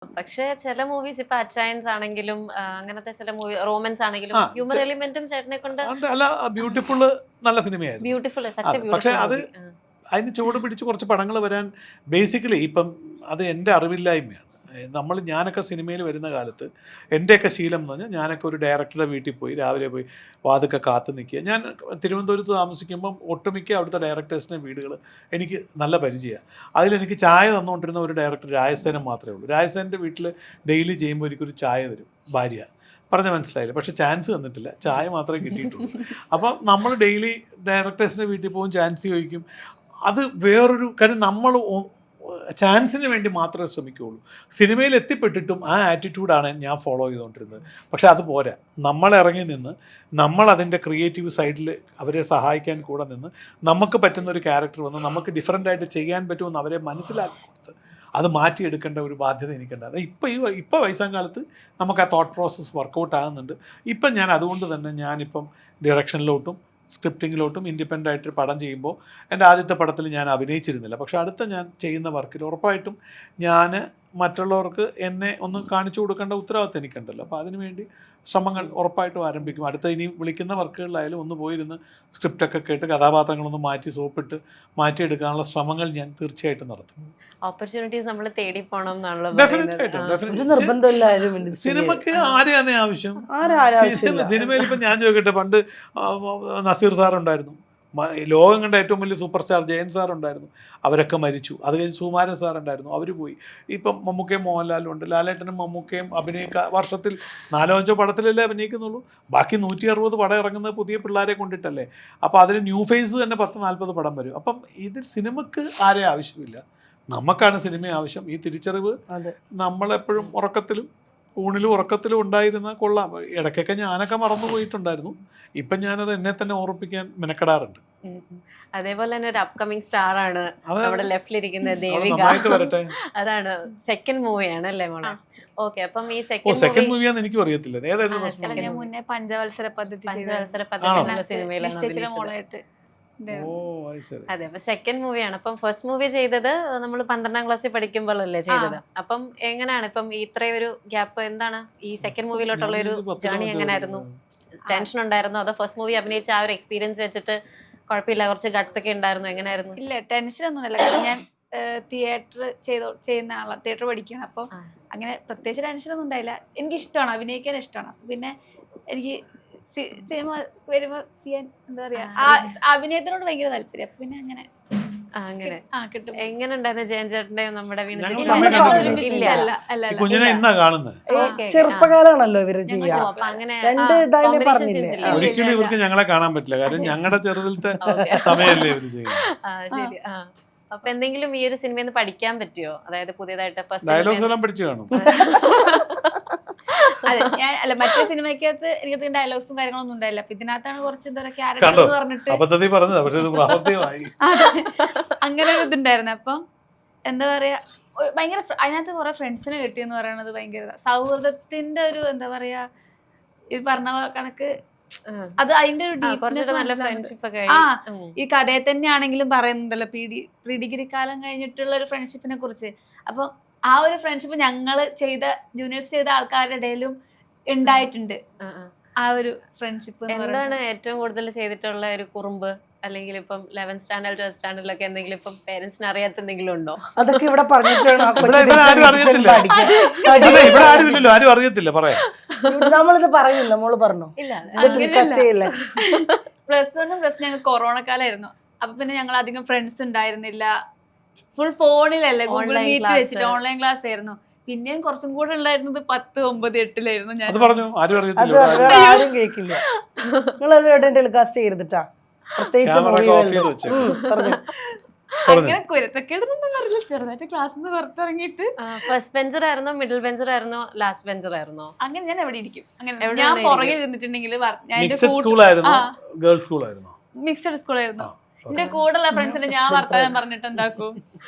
പക്ഷെ ചില മൂവീസ് ഇപ്പൊ അച്ചയൻസ് ആണെങ്കിലും അങ്ങനത്തെ ചില മൂവി റോമൻസ് ആണെങ്കിലും ആ, ഹ്യൂമർ എലിമെന്റും ചേട്ടനെ കൊണ്ട് അല്ല ബ്യൂട്ടിഫുൾ നല്ല സിനിമയായിരുന്നു. ബ്യൂട്ടിഫുൾ സച്ച് അതെ, പക്ഷെ ബ്യൂട്ടിഫുൾ അത് മൂവി. അതിന് ചുവട് പിടിച്ച് കുറച്ച് പടങ്ങൾ വരാൻ ബേസിക്കലി ഇപ്പം അത് എൻ്റെ അറിവില്ലായ്മയാണ്. ഞാനൊക്കെ സിനിമയിൽ വരുന്ന കാലത്ത് എൻ്റെയൊക്കെ ശീലം എന്ന് പറഞ്ഞാൽ ഞാനൊക്കെ ഒരു ഡയറക്ടറുടെ വീട്ടിൽ പോയി രാവിലെ പോയി വാതൊക്കെ കാത്തു നിൽക്കുക. ഞാൻ തിരുവനന്തപുരത്ത് താമസിക്കുമ്പം ഒട്ടുമിക്ക അവിടുത്തെ ഡയറക്ടേഴ്സിൻ്റെ വീടുകൾ എനിക്ക് നല്ല പരിചയമാണ്. അതിലെനിക്ക് ചായ തന്നുകൊണ്ടിരുന്ന ഒരു ഡയറക്ടർ രാജസേനൻ മാത്രമേ ഉള്ളൂ. രാജസേനൻ്റെ വീട്ടിൽ ഡെയിലി ചെയ്യുമ്പോൾ എനിക്കൊരു ചായ തരും ഭാര്യ. പറഞ്ഞ മനസ്സിലായില്ല, പക്ഷെ ചാൻസ് തന്നിട്ടില്ല, ചായ മാത്രമേ കിട്ടിയിട്ടുള്ളൂ. അപ്പം നമ്മൾ ഡെയിലി ഡയറക്ടേഴ്സിൻ്റെ വീട്ടിൽ പോകും, ചാൻസ് ചോദിക്കും. അത് വേറൊരു കാര്യം, നമ്മൾ ചാൻസിന് വേണ്ടി മാത്രമേ ശ്രമിക്കുകയുള്ളൂ. സിനിമയിൽ എത്തിപ്പെട്ടിട്ടും ആ ആറ്റിറ്റ്യൂഡാണ് ഞാൻ ഫോളോ ചെയ്തുകൊണ്ടിരുന്നത്. പക്ഷെ അത് പോരാ, നമ്മൾ ഇറങ്ങി നിന്ന് നമ്മൾ അതിൻ്റെ ക്രിയേറ്റീവ് സൈഡിൽ അവരെ സഹായിക്കാൻ കൂടെ നിന്ന് നമുക്ക് പറ്റുന്നൊരു ക്യാരക്ടർ വന്ന് നമുക്ക് ഡിഫറൻ്റായിട്ട് ചെയ്യാൻ പറ്റുമെന്ന് അവരെ മനസ്സിലാക്കി കൊടുത്ത് അത് മാറ്റിയെടുക്കേണ്ട ഒരു ബാധ്യത എനിക്കുണ്ട്. അത് ഇപ്പോൾ വയസ്സാം കാലത്ത് നമുക്ക് ആ തോട്ട് പ്രോസസ്സ് വർക്കൗട്ട് ആകുന്നുണ്ട്. ഇപ്പം ഞാൻ അതുകൊണ്ട് തന്നെ ഞാനിപ്പം ഡിറക്ഷനിലോട്ടും സ്ക്രിപ്റ്റിങ്ങിലോട്ടും ഇൻഡിപെൻഡൻ്റ് ആയിട്ട് പടം ചെയ്യുമ്പോൾ എൻ്റെ ആദ്യത്തെ പടത്തിൽ ഞാൻ അഭിനയിച്ചിരുന്നില്ല. പക്ഷേ അടുത്ത ഞാൻ ചെയ്യുന്ന വർക്കിൽ ഉറപ്പായിട്ടും ഞാൻ മറ്റുള്ളവർക്ക് എന്നെ ഒന്ന് കാണിച്ചു കൊടുക്കേണ്ട ഉത്തരവാദിത്തം എനിക്കുണ്ടല്ലോ. അപ്പോൾ അതിനുവേണ്ടി ശ്രമങ്ങൾ ഉറപ്പായിട്ടും ആരംഭിക്കും. അടുത്ത ഇനി വിളിക്കുന്ന വർക്കുകളിലായാലും ഒന്ന് പോയിരുന്ന് സ്ക്രിപ്റ്റൊക്കെ കേട്ട് കഥാപാത്രങ്ങളൊന്ന് മാറ്റി സോപ്പിട്ട് മാറ്റിയെടുക്കാനുള്ള ശ്രമങ്ങൾ ഞാൻ തീർച്ചയായിട്ടും നടത്തും. ഓപ്പർച്യൂണിറ്റീസ് നമ്മൾ തേടി പോകണം എന്നാണല്ലോ ഡെഫിനറ്റായിട്ടും. സിനിമയ്ക്ക് ആരെയാണ് ആവശ്യം? സിനിമയിൽ ഇപ്പം ഞാൻ ചോദിക്കട്ടെ, പണ്ട് നസീർ സാറുണ്ടായിരുന്നു, ലോകം കണ്ട ഏറ്റവും വലിയ സൂപ്പർ സ്റ്റാർ ജയൻ സാർ ഉണ്ടായിരുന്നു, അവരൊക്കെ മരിച്ചു. അത് കഴിഞ്ഞ് സുകുമാരൻ സാർ ഉണ്ടായിരുന്നു, അവർ പോയി. ഇപ്പം മമ്മൂക്കയും മോഹൻലാലും ഉണ്ട്. ലാലേട്ടനും മമ്മൂക്കയും വർഷത്തിൽ 4-5 പടത്തിലല്ലേ അഭിനയിക്കുന്നുള്ളൂ. ബാക്കി 160 പടം ഇറങ്ങുന്നത് പുതിയ പിള്ളേരെ കൊണ്ടിട്ടല്ലേ. അപ്പോൾ അതിന് ന്യൂ ഫേസ് തന്നെ 10-40 പടം വരും. അപ്പം ഇതിൽ സിനിമക്ക് ആരെ ആവശ്യമില്ല, നമുക്കാണ് സിനിമ ആവശ്യം. ഈ തിരിച്ചറിവ് നമ്മളെപ്പോഴും ഊണിലും ഉറക്കത്തിലും ഉണ്ടായിരുന്ന കൊള്ളാം. ഇടയ്ക്കൊക്കെ ഞാനൊക്കെ മറന്നു പോയിട്ടുണ്ടായിരുന്നു. ഇപ്പം ഞാനത് എന്നെ തന്നെ ഓർമ്മിപ്പിക്കാൻ മെനക്കെടാറുണ്ട്. അതേപോലെ തന്നെ ഒരു അപ്കമിങ് സ്റ്റാർ ആണ് നമ്മുടെ ലെഫ്റ്റിലിരിക്കുന്ന ദേവിക. അതാണ് സെക്കൻഡ് മൂവിയാണ് അല്ലേ മോളെ? ഓക്കെ, അപ്പം ഈ സെക്കൻഡ് മൂവിയാന്ന് എനിക്കും അറിയത്തില്ല. ഏതായിരുന്നു മുന്നേ പഞ്ചവത്സര പദ്ധതി സിനിമയിലാണ്. അതെ, അപ്പൊ സെക്കൻഡ് മൂവിയാണ്. അപ്പം ഫസ്റ്റ് മൂവി ചെയ്തത് നമ്മൾ 12ാം ക്ലാസ്സിൽ പഠിക്കുമ്പോഴല്ലേ ചെയ്തത്. അപ്പം എങ്ങനെയാണ് ഇപ്പം ഇത്രയും ഒരു ഗ്യാപ്പ്, എന്താണ് ഈ സെക്കൻഡ് മൂവിയിലോട്ടുള്ള ഒരു ജേർണി? എങ്ങനെയായിരുന്നു? ടെൻഷൻ ഉണ്ടായിരുന്നോ അതോ ഫസ്റ്റ് മൂവി അഭിനയിച്ച ആ ഒരു എക്സ്പീരിയൻസ് വെച്ചിട്ട് കുഴപ്പമില്ല, കുറച്ച് ഗട്ട്സ് ഒക്കെ ഉണ്ടായിരുന്നു? എങ്ങനെയായിരുന്നു? ഇല്ല, ടെൻഷൻ ഒന്നുമില്ല. കാരണം ഞാൻ തിയേറ്റർ ചെയ്യുന്ന ആളാണ്, തിയേറ്റർ പഠിക്കുകയാണ്. അപ്പോൾ അങ്ങനെ പ്രത്യേകിച്ച് ടെൻഷനൊന്നും ഉണ്ടായില്ല. എനിക്കിഷ്ടമാണ്, അഭിനയിക്കാൻ ഇഷ്ടമാണ്. പിന്നെ എനിക്ക് സിനിമ വരുമ്പോ ചെയ്യാൻ എന്താ പറയാ, അഭിനയത്തിനോട് ഭയങ്കര താല്പര്യം. അപ്പൊ പിന്നെ അങ്ങനെ കിട്ടും. എങ്ങനെ ഉണ്ടായിരുന്നു ജയൻ ചേട്ടന്റെയും നമ്മുടെ ചെറുപ്പകാലാണല്ലോ ഇവര് ചെയ്യാ. ഒരിക്കലും ഇവർക്ക് ഞങ്ങളെ കാണാൻ പറ്റില്ല, കാരണം ഞങ്ങളുടെ ചെറുതിലത്തെ സമയമല്ലേ ഇവര് ചെയ്യുന്നത്. അപ്പൊ എന്തെങ്കിലും ഈ ഒരു സിനിമയിൽ നിന്ന് പഠിക്കാൻ പറ്റിയോ? അതായത് പുതിയതായിട്ട് ഡയലോഗ്സ് എല്ലാം പഠിച്ചു കാണും. അതെ, ഞാൻ മറ്റേ സിനിമയ്ക്കകത്ത് എനിക്ക് ഡയലോഗ്സും കാര്യങ്ങളൊന്നും ഉണ്ടായില്ല. അപ്പൊ ഇതിനകത്താണ് കുറച്ച് എന്താ പറയാ ക്യാരക്ടർ എന്ന് പറഞ്ഞിട്ട് അങ്ങനെ ഒരു ഇതുണ്ടായിരുന്നു. അപ്പം എന്താ പറയാ, ഭയങ്കര അതിനകത്ത് കുറെ ഫ്രണ്ട്സിനെ കിട്ടിയെന്ന് പറയണത് ഭയങ്കര സൗഹൃദത്തിന്റെ ഒരു എന്താ പറയാ, ഇത് പറഞ്ഞ കണക്ക് അത് അതിന്റെ ഒരു ഈ കഥയെ തന്നെ ആണെങ്കിലും പറയുന്നുണ്ടല്ലോ പ്രീ ഡിഗ്രി കാലം കഴിഞ്ഞിട്ടുള്ള ഒരു ഫ്രണ്ട്ഷിപ്പിനെ കുറിച്ച്. അപ്പൊ ആ ഒരു ഫ്രണ്ട്ഷിപ്പ് ഞങ്ങള് ജൂനിയേഴ്സ് ചെയ്ത ആൾക്കാരുടെ ഇടയിലും ഉണ്ടായിട്ടുണ്ട്. ആ ഒരു ഫ്രണ്ട്ഷിപ്പ് എന്താണ് ഏറ്റവും കൂടുതൽ ചെയ്തിട്ടുള്ള ഒരു കുറുമ്പ്? അല്ലെങ്കിൽ ഇപ്പം 11th സ്റ്റാൻഡേർഡ് 12th സ്റ്റാൻഡേർഡിലൊക്കെ എന്തെങ്കിലും ഇപ്പം പേരൻസിന് അറിയാത്ത എന്തെങ്കിലും ഉണ്ടോ? അതൊക്കെ ഇവിടെ പറഞ്ഞിട്ടാണ്. നമ്മളിത് പറയില്ല, മോള് പറഞ്ഞോ? +1 ഞങ്ങൾ കൊറോണ കാലായിരുന്നു. അപ്പൊ പിന്നെ ഞങ്ങൾ അധികം ഫ്രണ്ട്സ് ഉണ്ടായിരുന്നില്ല. ഫുൾ ഫോണിലല്ലേ, ഗൂഗിൾ മീറ്റ് വെച്ചിട്ട് ഓൺലൈൻ ക്ലാസ് ആയിരുന്നു. പിന്നെയും കുറച്ചും കൂടെ ഉണ്ടായിരുന്നത് 10, 9, 8 ഞാൻ. ആരും കേൾക്കില്ല. നിങ്ങൾ ടെലികാസ്റ്റ് ചെയ്തിട്ടാ അങ്ങനെ കുരുത്തക്കേടൊന്നും പറഞ്ഞില്ല. ചെറുതായിട്ട് ക്ലാസ്സിൽ നിന്ന് പുറത്തിറങ്ങിയിട്ട് ഫസ്റ്റ് ബെഞ്ചർ ആയിരുന്നോ, മിഡിൽ ബെഞ്ചർ ആയിരുന്നോ, ലാസ്റ്റ് ബെഞ്ചർ ആയിരുന്നോ? അങ്ങനെ ഞാൻ എവിടെ ഇരിക്കും. അങ്ങനെ ഞാൻ പുറകെ ഇരുന്നിട്ടുണ്ടെങ്കിൽ മിക്സഡ് സ്കൂളായിരുന്നു. എന്റെ കൂടെയുള്ള ഫ്രണ്ട്സിനെ ഞാൻ വർത്താനം പറഞ്ഞിട്ട് എന്താക്കും,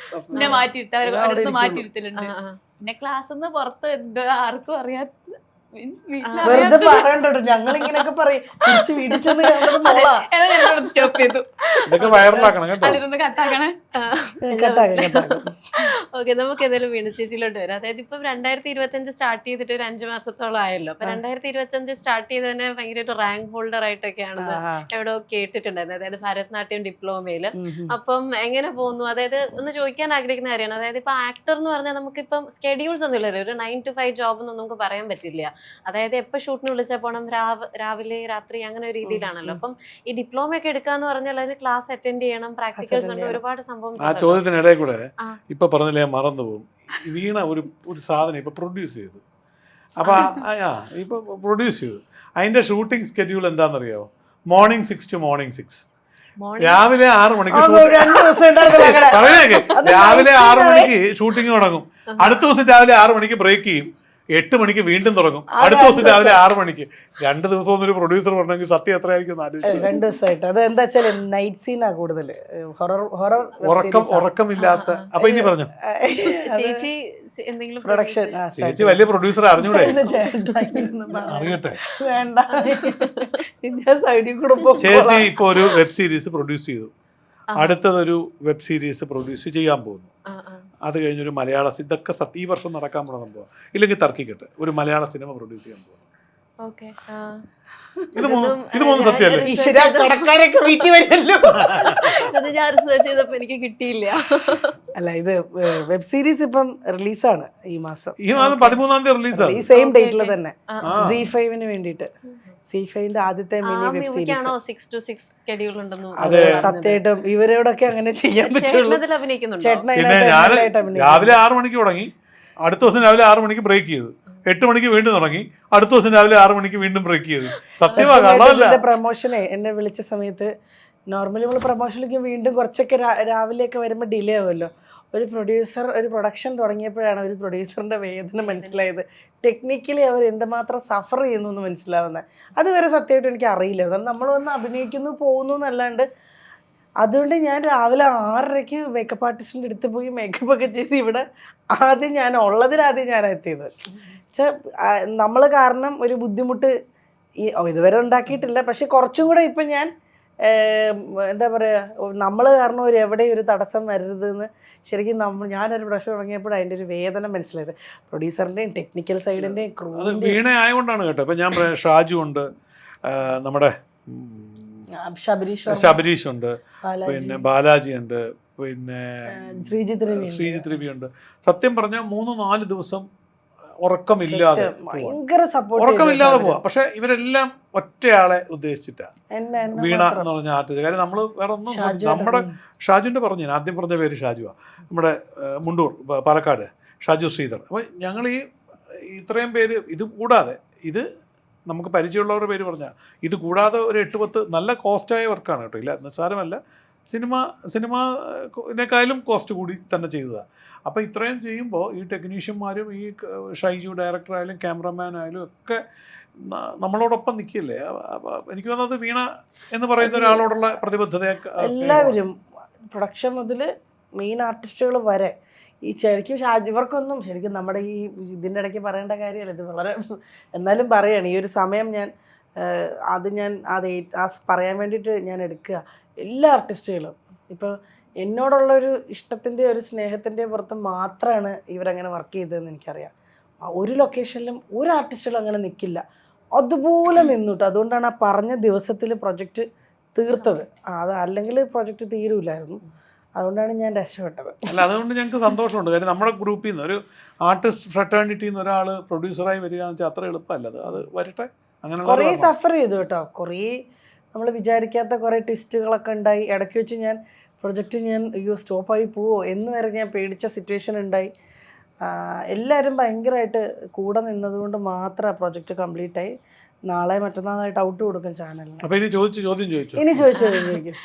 എന്നെ മാറ്റിയിരുത്ത, അവരടുത്ത് മാറ്റിയിരുത്തലുണ്ട്. പിന്നെ ക്ലാസ്സിൽ നിന്ന് പുറത്ത് ആർക്കും അറിയാത്ത വെറുതെ പറയണ്ടോ, ഞങ്ങൾ ഇങ്ങനെയൊക്കെ പറയും തിരിച്ച് വീട്ടിൽ ചെന്ന് മോളാ സ്റ്റോപ്പ് ചെയ്തു. ഇതൊക്കെ വൈറലാക്കണം കേട്ടോ. അതിലൊന്ന് കട്ടാക്കണേ. കേട്ടാകും. ഓക്കെ, നമുക്ക് ഏതായാലും വീണ ചേച്ചിയിലോട്ട് വരാം. അതായത് ഇപ്പം 2025 സ്റ്റാർട്ട് ചെയ്തിട്ട് ഒരു 5 മാസത്തോളം ആയല്ലോ. അപ്പൊ 2025 സ്റ്റാർട്ട് ചെയ്തതിന് ഭയങ്കര ഒരു റാങ്ക് ഹോൾഡർ ആയിട്ടൊക്കെയാണെന്ന് എവിടെയോ കേട്ടിട്ടുണ്ടായിരുന്നു, അതായത് ഭരതനാട്യം ഡിപ്ലോമയില്. അപ്പം എങ്ങനെ പോകുന്നു? അതായത് ഒന്ന് ചോദിക്കാൻ ആഗ്രഹിക്കുന്ന കാര്യമാണ്. അതായത് ഇപ്പൊ ആക്ടർ എന്ന് പറഞ്ഞാൽ നമുക്കിപ്പം സ്കെഡ്യൂൾസ് ഒന്നും ഇല്ലല്ലോ, ഒരു 9 to 5 ജോബ് ഒന്നും നമുക്ക് പറയാൻ പറ്റില്ല. അതായത് എപ്പോൾ ഷൂട്ടിന് വിളിച്ചാൽ പോകണം, രാവിലെ രാത്രി അങ്ങനെ ഒരു രീതിയിലാണല്ലോ. അപ്പം ഈ ഡിപ്ലോമ ഒക്കെ എടുക്കാന്ന് പറഞ്ഞാൽ അതിന് ക്ലാസ് അറ്റൻഡ് ചെയ്യണം, പ്രാക്ടിക്കൽസ് ഉണ്ട്, ഒരുപാട് സംഭവം. ആ ചോദ്യത്തിനിടയിൽ കൂടെ ഇപ്പൊ പറഞ്ഞില്ലേ മറന്നു പോകും. വീണ ഒരു സാധനം ഇപ്പൊ പ്രൊഡ്യൂസ് ചെയ്തു. അപ്പൊ ഇപ്പൊ പ്രൊഡ്യൂസ് ചെയ്തു. അതിന്റെ ഷൂട്ടിംഗ് സ്കെഡ്യൂൾ എന്താണെന്നറിയാമോ? Morning 6 to morning 6. രാവിലെ 6 മണിക്ക് രാവിലെ 6 മണിക്ക് ഷൂട്ടിംഗ് തുടങ്ങും. അടുത്ത ദിവസം രാവിലെ 6 മണിക്ക് ബ്രേക്ക് ചെയ്യും. 8 മണിക്ക് വീണ്ടും തുടങ്ങും. അടുത്ത ദിവസം രാവിലെ 6 മണിക്ക്. 2 ദിവസം ഒരു പ്രൊഡ്യൂസർ പറഞ്ഞെങ്കിൽ സത്യം എത്രയായിരിക്കും? 2 ദിവസമായിട്ട് അത് എന്താ വെച്ചാൽ നൈറ്റ് സീനാ കൂടുതല്, ഹൊറർ ഉറക്കമില്ലാത്ത. അപ്പൊ ഇനി പറഞ്ഞു ചേച്ചി എന്തെങ്കിലും പ്രൊഡക്ഷൻ. ചേച്ചി വലിയ പ്രൊഡ്യൂസർ അറിഞ്ഞൂടെ? അറിയട്ടെ. വേണ്ട, സൈഡിൽ കൂടെ ചേച്ചി ഇപ്പൊ ഒരു വെബ് സീരീസ് പ്രൊഡ്യൂസ് ചെയ്തു. അടുത്തതൊരു വെബ് സീരീസ് പ്രൊഡ്യൂസ് ചെയ്യാൻ പോകുന്നു. അത് കഴിഞ്ഞൊരു മലയാള, ഇതൊക്കെ ഈ വർഷം നടക്കാൻ പോണ സംഭവം. ഇല്ലെങ്കിൽ തർക്കിക്കട്ടെ, ഒരു മലയാള സിനിമ പ്രൊഡ്യൂസ് ചെയ്യാൻ പോകുന്നു. ഇത് മൂന്ന് സത്യമല്ലേ? കടക്കാരൊക്കെ വീട്ടിൽ വരുമല്ലോ. അത് ഞാൻ റിസർച്ച് ചെയ്തപ്പോ എനിക്ക് കിട്ടിയില്ല. അല്ല, ഇത് വെബ് സീരീസ് ഇപ്പം റിലീസാണ് ഈ മാസം. 13-ാം തീയതി റിലീസാണ്. ഈ സെയിം ഡേറ്റിൽ തന്നെ Z5-ന് വേണ്ടിയിട്ട്. Z5-ന്റെ ആദ്യത്തെ mini web series. 6 to 6 schedule ഉണ്ടെന്ന്. സത്യമായിട്ടും ഇവരോടൊക്കെ അങ്ങനെ ചെയ്യാൻ പറ്റുള്ളൂ. പിന്നെ ഞാൻ രാവിലെ 6 മണിക്ക് തുടങ്ങി, അടുത്ത ദിവസം രാവിലെ 6 മണിക്ക് ബ്രേക്ക് ചെയ്തു. 8 മണിക്ക് വീണ്ടും തുടങ്ങി, അടുത്ത ദിവസം രാവിലെ 6 മണിക്ക് വീണ്ടും ബ്രേക്ക് ചെയ്തു. സത്യമാണ്. പ്രൊമോഷനെ എന്നെ വിളിച്ച സമയത്ത് നോർമലി നമ്മൾ പ്രൊമോഷനിലേക്ക് വീണ്ടും കുറച്ചൊക്കെ രാവിലെയൊക്കെ വരുമ്പോൾ ഡിലേ ആവുമല്ലോ. ഒരു പ്രൊഡക്ഷൻ തുടങ്ങിയപ്പോഴാണ് ഒരു പ്രൊഡ്യൂസറിന്റെ വേദന മനസ്സിലായത്. ടെക്നിക്കലി അവർ എന്തുമാത്രം സഫർ ചെയ്യുന്നു എന്ന് മനസ്സിലാവുന്നത്. അതുവരെ സത്യമായിട്ട് എനിക്ക് അറിയില്ല. കാരണം നമ്മൾ വന്ന് അഭിനയിക്കുന്നു പോകുന്നു എന്നല്ലാണ്ട്. അതുകൊണ്ട് ഞാൻ രാവിലെ 6:30 മേക്കപ്പ് ആർട്ടിസ്റ്റിൻ്റെ അടുത്ത് പോയി മേക്കപ്പ് ഒക്കെ ചെയ്ത് ഇവിടെ ആദ്യം ഞാൻ എത്തിയത്. നമ്മൾ കാരണം ഒരു ബുദ്ധിമുട്ട് ഇതുവരെ ഉണ്ടാക്കിയിട്ടില്ല. പക്ഷെ കുറച്ചും കൂടെ ഇപ്പം ഞാൻ എന്താ പറയുക, നമ്മൾ കാരണം എവിടെയും ഒരു തടസ്സം വരരുതെന്ന് ശരിക്കും ഞാനൊരു പ്രശ്നം തുടങ്ങിയപ്പോൾ അതിൻ്റെ ഒരു വേദന മനസ്സിലായത്. പ്രൊഡ്യൂസറിൻ്റെയും ടെക്നിക്കൽ സൈഡിൻ്റെയും വീണ ആയതുകൊണ്ടാണ് കേട്ടോ. ഇപ്പം ഞാൻ ഷാജു ഉണ്ട്, നമ്മുടെ ശബരീഷ് ഉണ്ട്, പിന്നെ ബാലാജി ഉണ്ട്, പിന്നെ ശ്രീജിത്ത് രവി ഉണ്ട്. സത്യം പറഞ്ഞാൽ 3-4 ദിവസം ഉറക്കമില്ലാതെ പോവാ. പക്ഷെ ഇവരെല്ലാം ഒറ്റയാളെ ഉദ്ദേശിച്ചിട്ടാണ് വീണ എന്ന് പറഞ്ഞ ആർട്ടിസ്റ്റ്. കാര്യം നമ്മൾ വേറെ ഒന്നും, നമ്മുടെ ഷാജുവിൻ്റെ പറഞ്ഞു, ഞാൻ ആദ്യം പറഞ്ഞ പേര് ഷാജുവാ, നമ്മുടെ മുണ്ടൂർ പാലക്കാട് ഷാജു ശ്രീധർ. അപ്പോൾ ഞങ്ങൾ ഇത്രയും പേര്, ഇത് കൂടാതെ ഇത് നമുക്ക് പരിചയമുള്ളവരുടെ പേര് പറഞ്ഞാൽ ഇത് കൂടാതെ ഒരു 8-10 നല്ല കോസ്റ്റായ വർക്കാണ് കേട്ടോ. ഇല്ല നിസ്സാരമല്ല, സിനിമയേക്കാളും കോസ്റ്റ് കൂടി തന്നെ ചെയ്തതാണ്. അപ്പോൾ ഇത്രയും ചെയ്യുമ്പോൾ ഈ ടെക്നീഷ്യന്മാരും ഈ ഷൈജു ഡയറക്ടറായാലും ക്യാമറമാൻ ആയാലും ഒക്കെ നമ്മളോടൊപ്പം നിൽക്കില്ലേ. എനിക്ക് തോന്നുന്നത് വീണ എന്ന് പറയുന്ന ഒരാളോടുള്ള പ്രതിബദ്ധത എല്ലാവരും, പ്രൊഡക്ഷൻ മുതൽ മെയിൻ ആർട്ടിസ്റ്റുകൾ വരെ ഈ ശരിക്കും ഇവർക്കൊന്നും ശരിക്കും നമ്മുടെ ഈ ഇതിൻ്റെ ഇടയ്ക്ക് പറയേണ്ട കാര്യമല്ല. ഇത് വളരെ എന്നാലും പറയുകയാണ്. ഈ ഒരു സമയം ഞാൻ പറയാൻ വേണ്ടിയിട്ട് ഞാൻ എടുക്കുക. എല്ലാ ആർട്ടിസ്റ്റുകളും ഇപ്പോൾ എന്നോടുള്ളൊരു ഇഷ്ടത്തിൻ്റെ ഒരു സ്നേഹത്തിൻ്റെ പുറത്ത് മാത്രമാണ് ഇവരങ്ങനെ വർക്ക് ചെയ്തതെന്ന് എനിക്കറിയാം. ഒരു ലൊക്കേഷനിലും ഒരു ആർട്ടിസ്റ്റുകളും അങ്ങനെ നിൽക്കില്ല, അതുപോലെ നിന്നിട്ട്. അതുകൊണ്ടാണ് ആ പറഞ്ഞ ദിവസത്തിൽ പ്രൊജക്റ്റ് തീർത്തത്. അത് അല്ലെങ്കിൽ പ്രൊജക്റ്റ് തീരൂലായിരുന്നു. അതുകൊണ്ടാണ് ഞാൻ രക്ഷപ്പെട്ടത്. അല്ല, അതുകൊണ്ട് ഞങ്ങൾക്ക് സന്തോഷമുണ്ട്. കാര്യം നമ്മുടെ ഗ്രൂപ്പിൽ നിന്ന് ഒരു ആർട്ടിസ്റ്റ് ഫ്രട്ടേണിറ്റിയിൽ നിന്ന് ഒരാൾ പ്രൊഡ്യൂസറായി വരിക എന്ന് വെച്ചാൽ അത്ര എളുപ്പമല്ല. അത് വരട്ടെ. അങ്ങനെ കുറേ സഫർ ചെയ്തു കേട്ടോ. കുറേ നമ്മൾ വിചാരിക്കാത്ത കുറേ ട്വിസ്റ്റുകളൊക്കെ ഉണ്ടായി. ഇടയ്ക്ക് വെച്ച് ഞാൻ പ്രൊജക്റ്റ് സ്റ്റോപ്പായി പോവോ എന്ന് വരെ ഞാൻ പേടിച്ച സിറ്റുവേഷൻ ഉണ്ടായി. എല്ലാവരും ഭയങ്കരമായിട്ട് കൂടെ നിന്നതുകൊണ്ട് മാത്രം ആ പ്രൊജക്റ്റ് കംപ്ലീറ്റ് ആയി. നാളെ മറ്റന്നാളായിട്ട് ഔട്ട് കൊടുക്കും ചാനലിന്. ഇനി ചോദിച്ചു ചോദിക്കും.